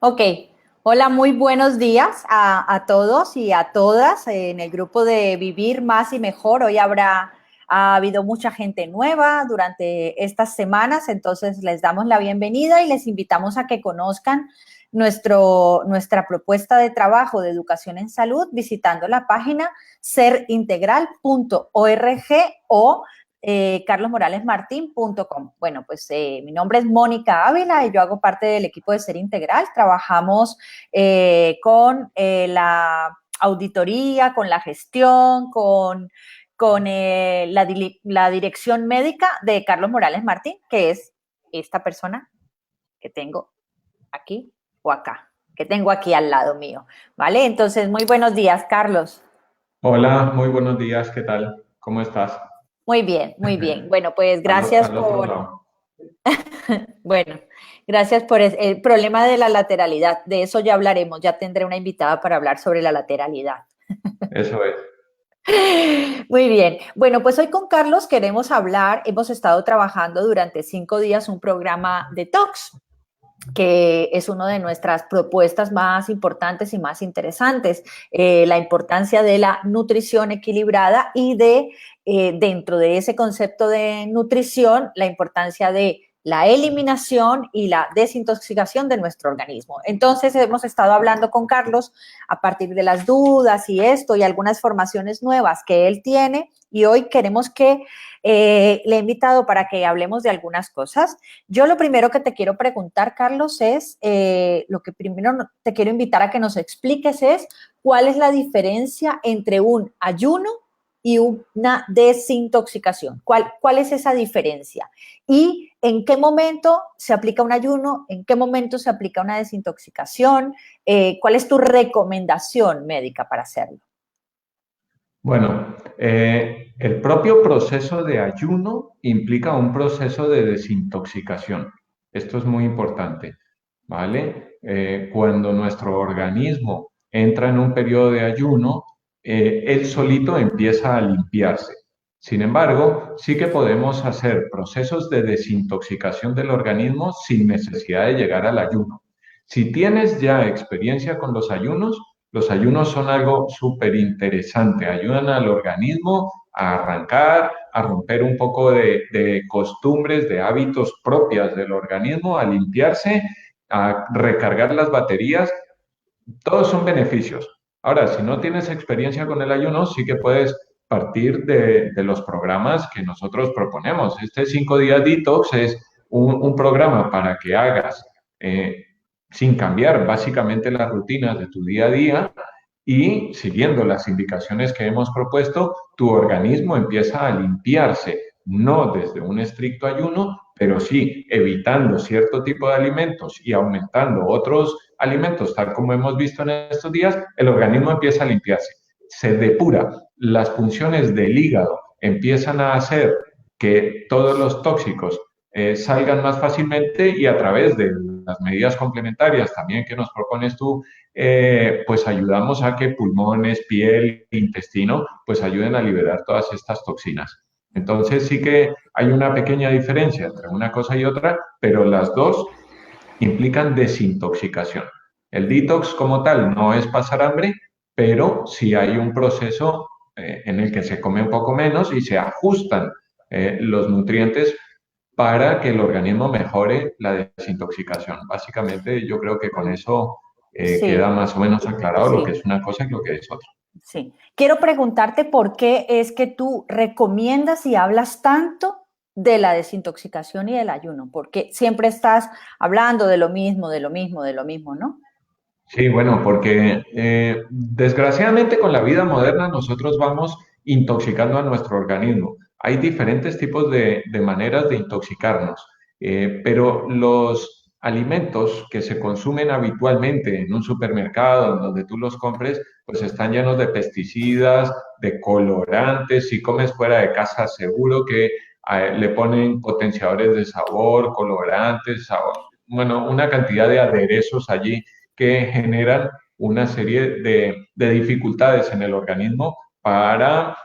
Ok, hola, muy buenos días a todos y a todas en el grupo de Vivir Más y Mejor. Ha habido mucha gente nueva durante estas semanas, entonces les damos la bienvenida y les invitamos a que conozcan nuestra propuesta de trabajo de educación en salud visitando la página serintegral.org o carlosmoralesmartin.com. Bueno, pues mi nombre es Mónica Ávila y yo hago parte del equipo de Ser Integral. Trabajamos con la auditoría, con la gestión, con la dirección médica de Carlos Morales Martín, que es esta persona que tengo aquí o acá, que tengo aquí al lado mío. ¿Vale? Entonces, muy buenos días, Carlos. Hola, muy buenos días, ¿qué tal? ¿Cómo estás? Muy bien, muy bien. Bueno, pues gracias Al otro por, lado. bueno, gracias por el problema de la lateralidad. De eso ya hablaremos. Ya tendré una invitada para hablar sobre la lateralidad. Eso es. Muy bien. Bueno, pues hoy con Carlos queremos hablar. Hemos estado trabajando durante 5 días un programa de talks, que es una de nuestras propuestas más importantes y más interesantes, la importancia de la nutrición equilibrada y dentro de ese concepto de nutrición, la importancia de la eliminación y la desintoxicación de nuestro organismo. Entonces hemos estado hablando con Carlos a partir de las dudas y esto y algunas formaciones nuevas que él tiene y hoy queremos que le he invitado para que hablemos de algunas cosas. Yo lo primero que te quiero preguntar, Carlos, es, lo que primero te quiero invitar a que nos expliques es cuál es la diferencia entre un ayuno y una desintoxicación. ¿Cuál es esa diferencia? ¿Y en qué momento se aplica un ayuno? ¿En qué momento se aplica una desintoxicación? ¿Cuál es tu recomendación médica para hacerlo? Bueno, el propio proceso de ayuno implica un proceso de desintoxicación. Esto es muy importante, ¿vale? Cuando nuestro organismo entra en un periodo de ayuno, él solito empieza a limpiarse. Sin embargo, sí que podemos hacer procesos de desintoxicación del organismo sin necesidad de llegar al ayuno. Si tienes ya experiencia con los ayunos son algo súper interesante, ayudan al organismo a arrancar, a romper un poco de costumbres, de hábitos propias del organismo, a limpiarse, a recargar las baterías. Todos son beneficios. Ahora, si no tienes experiencia con el ayuno, sí que puedes partir de los programas que nosotros proponemos. Este 5 días detox es un programa para que hagas sin cambiar básicamente las rutinas de tu día a día y siguiendo las indicaciones que hemos propuesto, tu organismo empieza a limpiarse, no desde un estricto ayuno, pero sí evitando cierto tipo de alimentos y aumentando otros alimentos, tal como hemos visto en estos días, el organismo empieza a limpiarse, se depura, las funciones del hígado empiezan a hacer que todos los tóxicos salgan más fácilmente y a través de las medidas complementarias también que nos propones tú, pues ayudamos a que pulmones, piel, intestino, pues ayuden a liberar todas estas toxinas. Entonces sí que hay una pequeña diferencia entre una cosa y otra, pero las dos implican desintoxicación. El detox como tal no es pasar hambre, pero sí hay un proceso en el que se come un poco menos y se ajustan los nutrientes para que el organismo mejore la desintoxicación. Básicamente yo creo que con eso queda Sí, más o menos aclarado lo que sí. es una cosa y lo que es otra. Sí. Quiero preguntarte por qué es que tú recomiendas y hablas tanto de la desintoxicación y del ayuno, porque siempre estás hablando de lo mismo, de lo mismo, de lo mismo, ¿no? Sí, bueno, porque desgraciadamente con la vida moderna nosotros vamos intoxicando a nuestro organismo. Hay diferentes tipos de maneras de intoxicarnos, pero los alimentos que se consumen habitualmente en un supermercado, en donde tú los compres, pues están llenos de pesticidas, de colorantes. Si comes fuera de casa, seguro que le ponen potenciadores de sabor, colorantes, bueno, una cantidad de aderezos allí que generan una serie de dificultades en el organismo para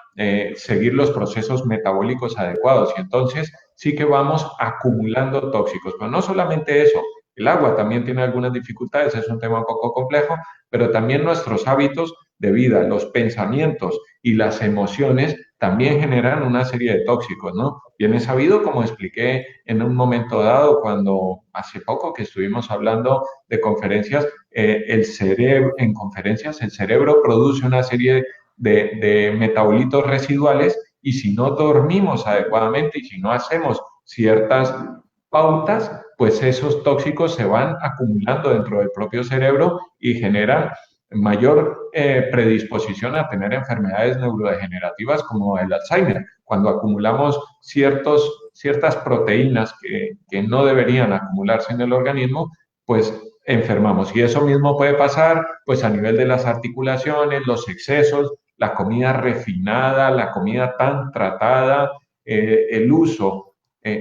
seguir los procesos metabólicos adecuados. Y entonces sí que vamos acumulando tóxicos. Pero no solamente eso, El agua también tiene algunas dificultades, es un tema un poco complejo, pero también nuestros hábitos de vida, los pensamientos y las emociones también generan una serie de tóxicos, ¿no? Bien es sabido, como expliqué en un momento dado, cuando hace poco que estuvimos hablando de conferencias, el cerebro, en conferencias el cerebro produce una serie de metabolitos residuales y si no dormimos adecuadamente y si no hacemos ciertas pautas, pues esos tóxicos se van acumulando dentro del propio cerebro y generan mayor predisposición a tener enfermedades neurodegenerativas como el Alzheimer. Cuando acumulamos ciertas proteínas que no deberían acumularse en el organismo, pues enfermamos. Y eso mismo puede pasar pues a nivel de las articulaciones, los excesos, la comida refinada, la comida tan tratada, el uso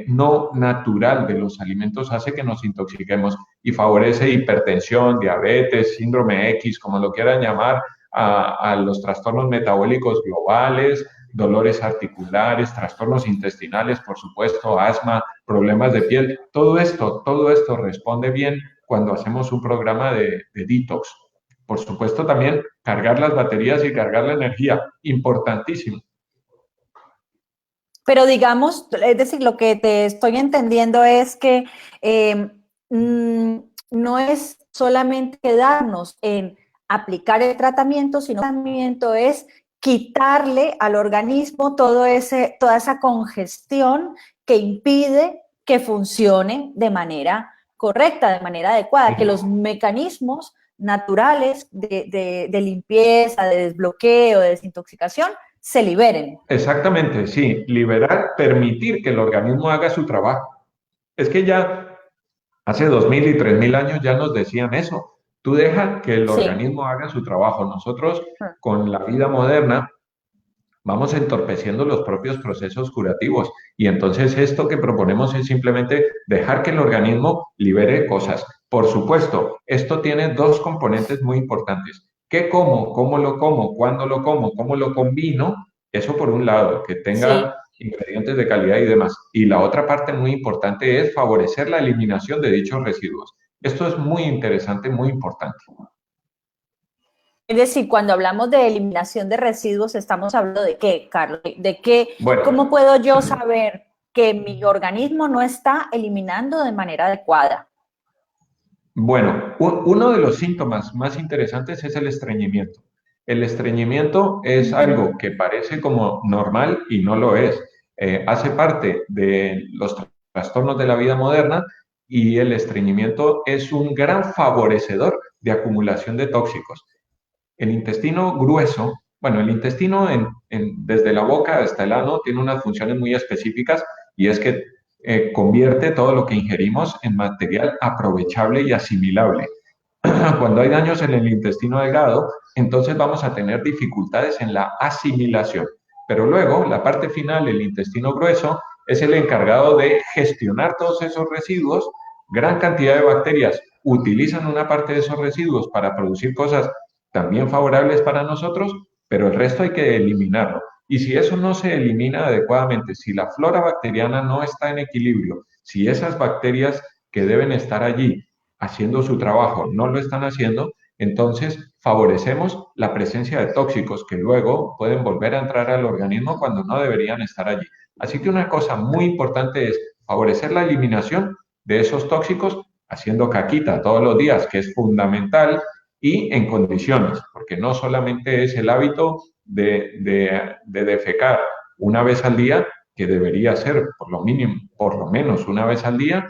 no natural de los alimentos hace que nos intoxiquemos y favorece hipertensión, diabetes, síndrome X, como lo quieran llamar, a los trastornos metabólicos globales, dolores articulares, trastornos intestinales, por supuesto, asma, problemas de piel. Todo esto responde bien cuando hacemos un programa de detox. Por supuesto, también cargar las baterías y cargar la energía, importantísimo. Pero digamos, es decir, lo que te estoy entendiendo es que eh, no es solamente quedarnos en aplicar el tratamiento, sino que el tratamiento es quitarle al organismo toda esa congestión que impide que funcione de manera correcta, de manera adecuada, que los mecanismos naturales de limpieza, de desbloqueo, de desintoxicación, se liberen. Exactamente, sí, liberar, permitir que el organismo haga su trabajo. Es que ya hace 2000 y 3000 años ya nos decían eso. Tú deja que el Sí. organismo haga su trabajo. Nosotros con la vida moderna vamos entorpeciendo los propios procesos curativos y entonces esto que proponemos es simplemente dejar que el organismo libere cosas. Por supuesto, esto tiene dos componentes muy importantes. ¿Qué como? ¿Cómo lo como? ¿Cuándo lo como? ¿Cómo lo combino? Eso por un lado, que tenga Sí. ingredientes de calidad y demás. Y la otra parte muy importante es favorecer la eliminación de dichos residuos. Esto es muy interesante, muy importante. Es decir, cuando hablamos de eliminación de residuos, estamos hablando de qué, Carlos, de qué, ¿cómo Bueno, puedo yo saber que mi organismo no está eliminando de manera adecuada? Bueno, uno de los síntomas más interesantes es el estreñimiento. El estreñimiento es algo que parece como normal y no lo es. Hace parte de los trastornos de la vida moderna y el estreñimiento es un gran favorecedor de acumulación de tóxicos. El intestino grueso, bueno, el intestino desde la boca hasta el ano tiene unas funciones muy específicas y es que convierte todo lo que ingerimos en material aprovechable y asimilable. Cuando hay daños en el intestino delgado, entonces vamos a tener dificultades en la asimilación. Pero luego, la parte final, el intestino grueso, es el encargado de gestionar todos esos residuos. Gran cantidad de bacterias utilizan una parte de esos residuos para producir cosas también favorables para nosotros, pero el resto hay que eliminarlo. Y si eso no se elimina adecuadamente, si la flora bacteriana no está en equilibrio, si esas bacterias que deben estar allí haciendo su trabajo no lo están haciendo, entonces favorecemos la presencia de tóxicos que luego pueden volver a entrar al organismo cuando no deberían estar allí. Así que una cosa muy importante es favorecer la eliminación de esos tóxicos haciendo caquita todos los días, que es fundamental, y en condiciones, porque no solamente es el hábito de defecar una vez al día, que debería ser por lo mínimo, por lo menos una vez al día,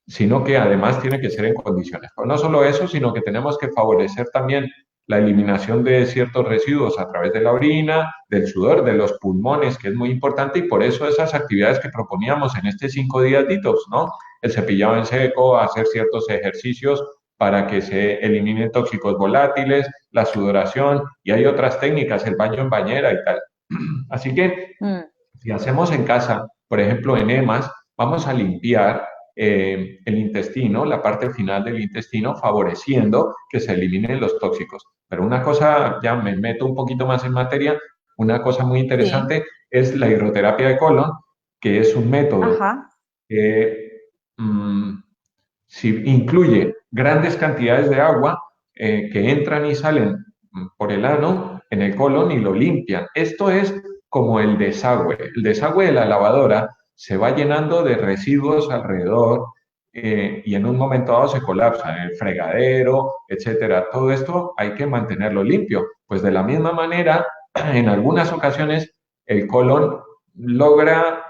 sino que además tiene que ser en condiciones. Pero no solo eso, sino que tenemos que favorecer también la eliminación de ciertos residuos a través de la orina, del sudor, de los pulmones, que es muy importante, y por eso esas actividades que proponíamos en este 5 días detox, ¿no? El cepillado en seco, hacer ciertos ejercicios para que se eliminen tóxicos volátiles, la sudoración, y hay otras técnicas, el baño en bañera y tal. Así que Mm. si hacemos en casa, por ejemplo, enemas, vamos a limpiar el intestino, la parte final del intestino, favoreciendo que se eliminen los tóxicos. Pero una cosa, ya me meto un poquito más en materia, una cosa muy Sí. interesante es la hidroterapia de colon, que es un método Ajá. que, mm, Si incluye grandes cantidades de agua que entran y salen por el ano en el colon y lo limpian. Esto es como el desagüe. El desagüe de la lavadora se va llenando de residuos alrededor y en un momento dado se colapsa en el fregadero, etcétera. Todo esto hay que mantenerlo limpio. Pues de la misma manera, en algunas ocasiones el colon logra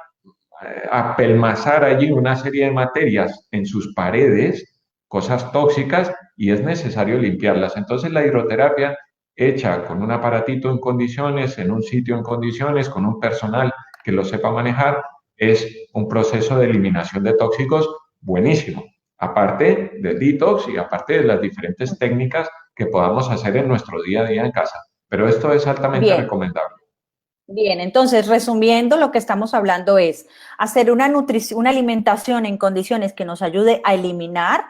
apelmazar allí una serie de materias en sus paredes, cosas tóxicas, y es necesario limpiarlas. Entonces la hidroterapia hecha con un aparatito en condiciones, en un sitio en condiciones, con un personal que lo sepa manejar, es un proceso de eliminación de tóxicos buenísimo. Aparte del detox y aparte de las diferentes técnicas que podamos hacer en nuestro día a día en casa. Pero esto es altamente Bien. recomendable. Bien, entonces resumiendo, lo que estamos hablando es hacer una alimentación en condiciones que nos ayude a eliminar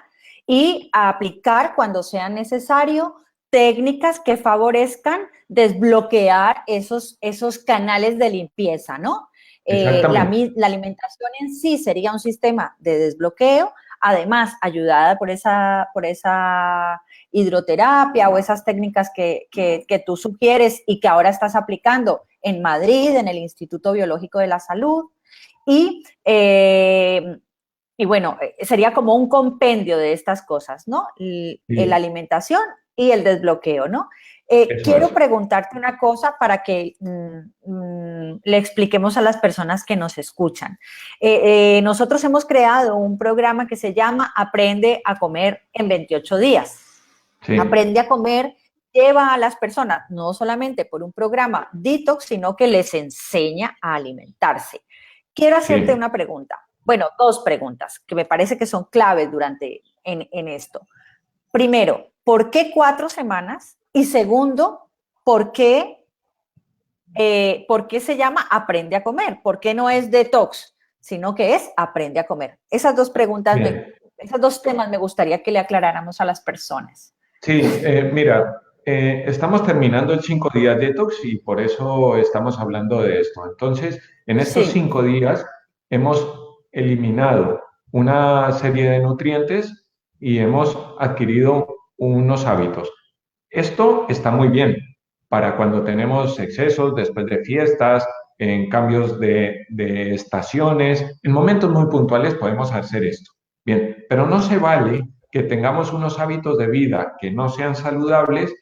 y a aplicar cuando sea necesario técnicas que favorezcan desbloquear esos canales de limpieza, ¿no? Exactamente. La alimentación en sí sería un sistema de desbloqueo, además ayudada por esa hidroterapia o esas técnicas que tú sugieres y que ahora estás aplicando en Madrid, en el Instituto Biológico de la Salud. Y, eh, y bueno, sería como un compendio de estas cosas, ¿no? La Sí, alimentación y el desbloqueo, ¿no? eso Quiero es. preguntarte una cosa para que le expliquemos a las personas que nos escuchan. Nosotros hemos creado un programa que se llama Aprende a comer en 28 días. Sí, Aprende a comer lleva a las personas no solamente por un programa detox, sino que les enseña a alimentarse. Quiero hacerte sí. una pregunta. Bueno, dos preguntas que me parece que son claves en esto. Primero, ¿por qué 4 semanas? Y segundo, ¿por qué se llama Aprende a comer? ¿Por qué no es detox, sino que es Aprende a comer? Esas dos preguntas, Bien. esos dos temas me gustaría que le aclaráramos a las personas. Sí, mira, estamos terminando el 5 días detox y por eso estamos hablando de esto. Entonces, en estos Sí, 5 días hemos eliminado una serie de nutrientes y hemos adquirido unos hábitos. Esto está muy bien para cuando tenemos excesos después de fiestas, en cambios de estaciones, en momentos muy puntuales podemos hacer esto. Bien, pero no se vale que tengamos unos hábitos de vida que no sean saludables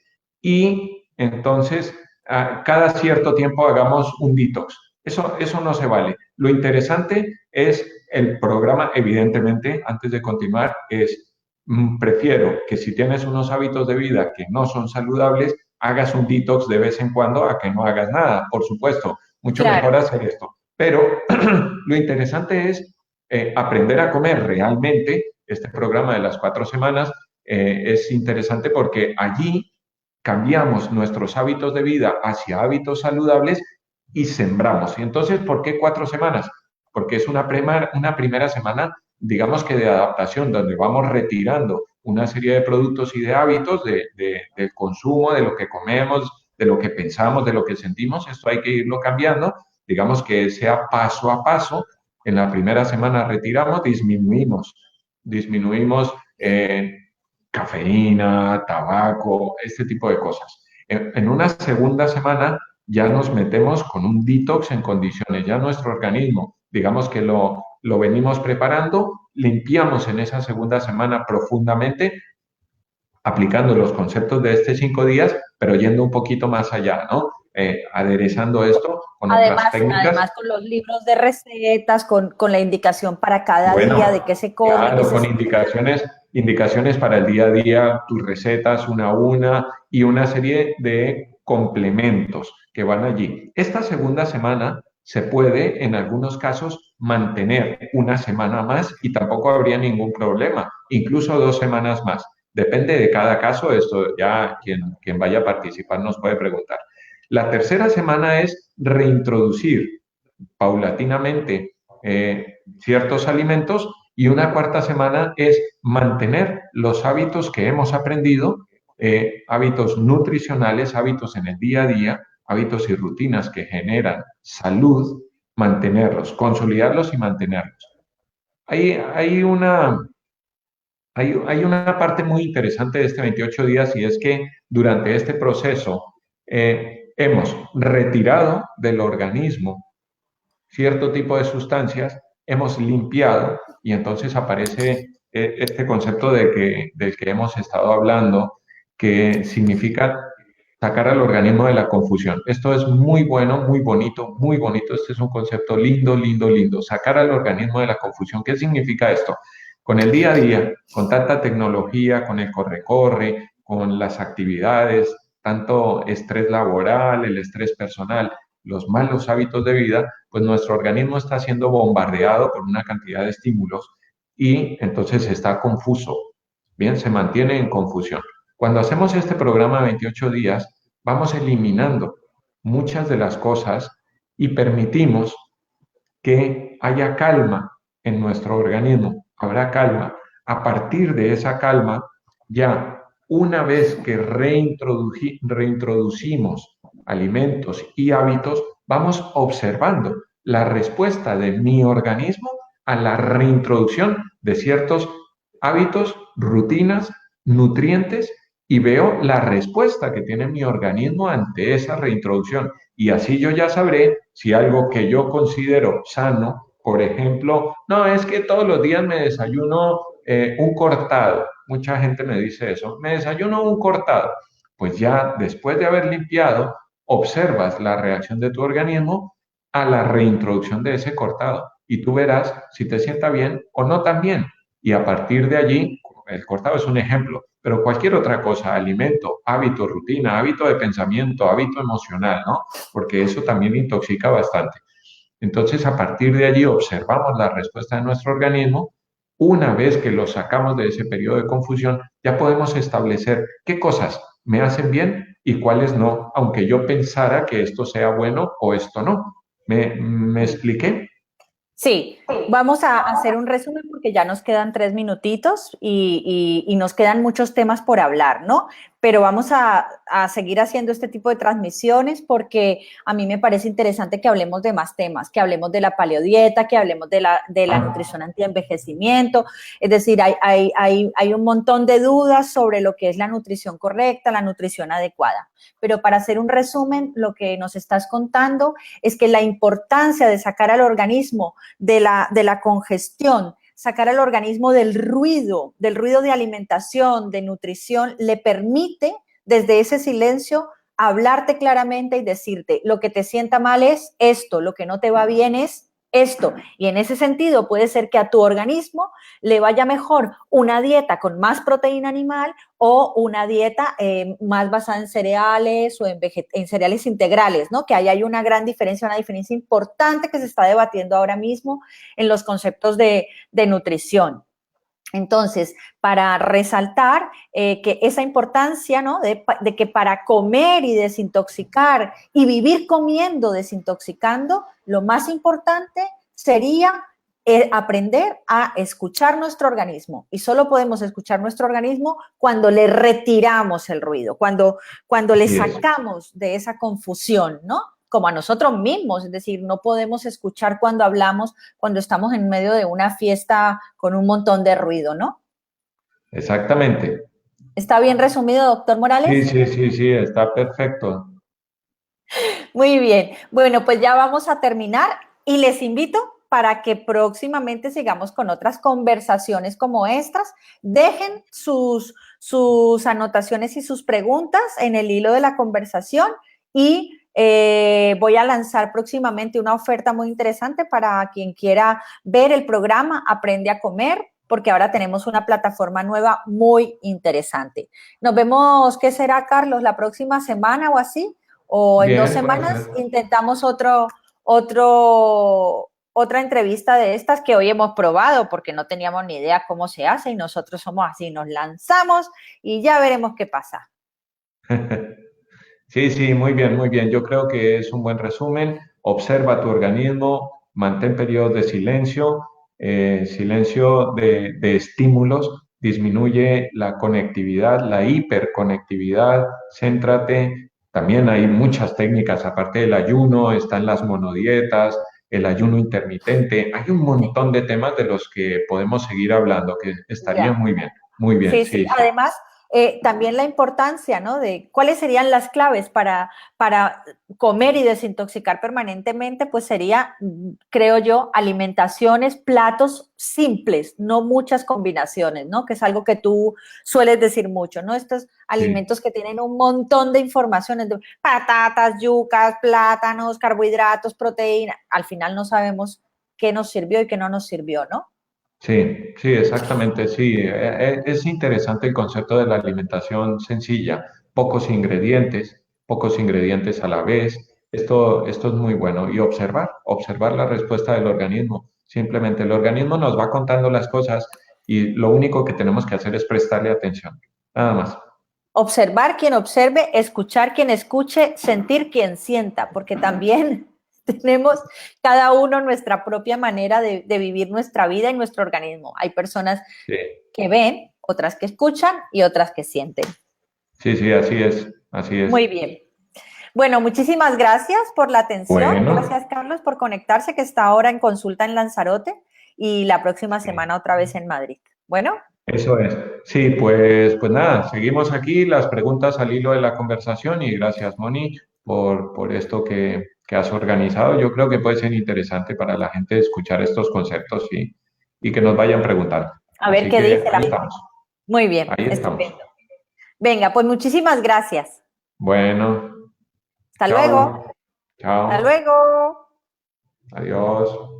y entonces cada cierto tiempo hagamos un detox. Eso no se vale. Lo interesante es el programa, evidentemente, antes de continuar, es prefiero que si tienes unos hábitos de vida que no son saludables, hagas un detox de vez en cuando a que no hagas nada. Por supuesto, mucho mejor claro. hacer esto. Pero lo interesante es aprender a comer realmente. Este programa de las 4 semanas es interesante porque allí cambiamos nuestros hábitos de vida hacia hábitos saludables y sembramos. Y entonces, ¿por qué 4 semanas? Porque es una primera semana, digamos que de adaptación, donde vamos retirando una serie de productos y de hábitos del consumo, de lo que comemos, de lo que pensamos, de lo que sentimos. Esto hay que irlo cambiando, digamos que sea paso a paso. En la primera semana retiramos, disminuimos cafeína, tabaco, este tipo de cosas. En una segunda semana ya nos metemos con un detox en condiciones, ya nuestro organismo, digamos que lo venimos preparando, limpiamos en esa segunda semana profundamente, aplicando los conceptos de este 5 días, pero yendo un poquito más allá, ¿no? Aderezando esto con otras técnicas. Además con los libros de recetas, con la indicación para cada Bueno, día de qué se come, qué claro, se... con indicaciones para el día a día, tus recetas una a una y una serie de complementos que van allí. Esta segunda semana se puede, en algunos casos, mantener una semana más y tampoco habría ningún problema, incluso 2 semanas más. Depende de cada caso, esto ya quien vaya a participar nos puede preguntar. La tercera semana es reintroducir paulatinamente ciertos alimentos y una cuarta semana es mantener los hábitos que hemos aprendido, hábitos nutricionales, hábitos en el día a día, hábitos y rutinas que generan salud, mantenerlos, consolidarlos y mantenerlos. Hay hay una parte muy interesante de este 28 días y es que durante este proceso hemos retirado del organismo cierto tipo de sustancias, hemos limpiado y entonces aparece este concepto del que hemos estado hablando, que significa sacar al organismo de la confusión. Esto es muy bueno, muy bonito, muy bonito. Este es un concepto lindo, lindo, lindo. Sacar al organismo de la confusión. ¿Qué significa esto? Con el día a día, con tanta tecnología, con el corre-corre, con las actividades, tanto estrés laboral, el estrés personal, los malos hábitos de vida, pues nuestro organismo está siendo bombardeado por una cantidad de estímulos y entonces está confuso. Bien, se mantiene en confusión. Cuando hacemos este programa de 28 días, vamos eliminando muchas de las cosas y permitimos que haya calma en nuestro organismo. Habrá calma. A partir de esa calma, ya una vez que reintroducimos alimentos y hábitos, vamos observando la respuesta de mi organismo a la reintroducción de ciertos hábitos, rutinas, nutrientes y veo la respuesta que tiene mi organismo ante esa reintroducción. Y así yo ya sabré si algo que yo considero sano, por ejemplo, no es que todos los días me desayuno un cortado. Mucha gente me dice eso, me desayuno un cortado. Pues ya después de haber limpiado, observas la reacción de tu organismo a la reintroducción de ese cortado y tú verás si te sienta bien o no tan bien. Y a partir de allí, el cortado es un ejemplo, pero cualquier otra cosa, alimento, hábito, rutina, hábito de pensamiento, hábito emocional, ¿no? Porque eso también intoxica bastante. Entonces, a partir de allí observamos la respuesta de nuestro organismo. Una vez que lo sacamos de ese periodo de confusión, ya podemos establecer qué cosas me hacen bien y cuáles no, aunque yo pensara que esto sea bueno o esto no. ¿Me expliqué? Sí, vamos a hacer un resumen porque ya nos quedan 3 minutitos y nos quedan muchos temas por hablar, ¿no? Pero vamos a seguir haciendo este tipo de transmisiones porque a mí me parece interesante que hablemos de más temas, que hablemos de la paleodieta, que hablemos de la nutrición antienvejecimiento. Es decir, hay un montón de dudas sobre lo que es la nutrición correcta, la nutrición adecuada. Pero para hacer un resumen, lo que nos estás contando es que la importancia de sacar al organismo de la congestión, sacar al organismo del ruido de alimentación, de nutrición, le permite desde ese silencio hablarte claramente y decirte lo que te sienta mal es esto, lo que no te va bien es esto. Y en ese sentido puede ser que a tu organismo le vaya mejor una dieta con más proteína animal o una dieta más basada en cereales o en cereales integrales, ¿no? Que ahí hay una gran diferencia, una diferencia importante que se está debatiendo ahora mismo en los conceptos de nutrición. Entonces, para resaltar que esa importancia, ¿no? de que para comer y desintoxicar y vivir comiendo, desintoxicando, lo más importante sería aprender a escuchar nuestro organismo. Y solo podemos escuchar nuestro organismo cuando le retiramos el ruido, cuando le Así es. sacamos de esa confusión, ¿no? Como a nosotros mismos, es decir, no podemos escuchar cuando hablamos, cuando estamos en medio de una fiesta con un montón de ruido, ¿no? Exactamente. ¿Está bien resumido, doctor Sí, Morales? sí, sí, sí, está perfecto. Muy bien. Bueno, pues ya vamos a terminar y les invito para que próximamente sigamos con otras conversaciones como estas. Dejen sus anotaciones y sus preguntas en el hilo de la conversación y voy a lanzar próximamente una oferta muy interesante para quien quiera ver el programa Aprende a Comer, porque ahora tenemos una plataforma nueva muy interesante. Nos vemos, ¿qué será, Carlos? ¿La próxima semana o así? O en dos Bien, puede semanas ser. intentamos otra entrevista de estas que hoy hemos probado porque no teníamos ni idea cómo se hace y nosotros somos así, nos lanzamos y ya veremos qué pasa. Sí, sí, muy bien, muy bien. Yo creo que es un buen resumen. Observa tu organismo, mantén periodos de silencio, silencio de estímulos, disminuye la conectividad, la hiperconectividad, céntrate. También hay muchas técnicas, aparte del ayuno, están las monodietas, el ayuno intermitente. Hay un montón de temas de los que podemos seguir hablando, que estaría Ya. muy bien. Muy bien, Sí, sí. sí, sí. Además, también la importancia, ¿no? De cuáles serían las claves para comer y desintoxicar permanentemente, pues sería, creo yo, alimentaciones, platos simples, no muchas combinaciones, ¿no? Que es algo que tú sueles decir mucho, ¿no? Estos Sí, alimentos que tienen un montón de informaciones, de patatas, yucas, plátanos, carbohidratos, proteína, al final no sabemos qué nos sirvió y qué no nos sirvió, ¿no? sí, sí, exactamente, sí. Es interesante el concepto de la alimentación sencilla, pocos ingredientes a la vez. Esto es muy bueno. Y observar la respuesta del organismo. Simplemente el organismo nos va contando las cosas y lo único que tenemos que hacer es prestarle atención. Nada más. Observar quien observe, escuchar quien escuche, sentir quien sienta, porque también tenemos cada uno nuestra propia manera de vivir nuestra vida y nuestro organismo. Hay personas Sí, que ven, otras que escuchan y otras que sienten. sí, sí, así es, así es. Muy bien. Bueno, muchísimas gracias por la atención. Bueno. Gracias, Carlos, por conectarse, que está ahora en consulta en Lanzarote y la próxima semana otra vez en Madrid. Bueno, Eso es. Sí, pues nada, seguimos aquí las preguntas al hilo de la conversación y gracias, Moni, por esto que has organizado. Yo creo que puede ser interesante para la gente escuchar estos conceptos y que nos vayan preguntando. a ver Así qué que dice la ahí gente. estamos, Muy bien, ahí estamos. estupendo. Venga, pues muchísimas gracias. Bueno, Hasta luego. chao, Hasta chao, luego. adiós.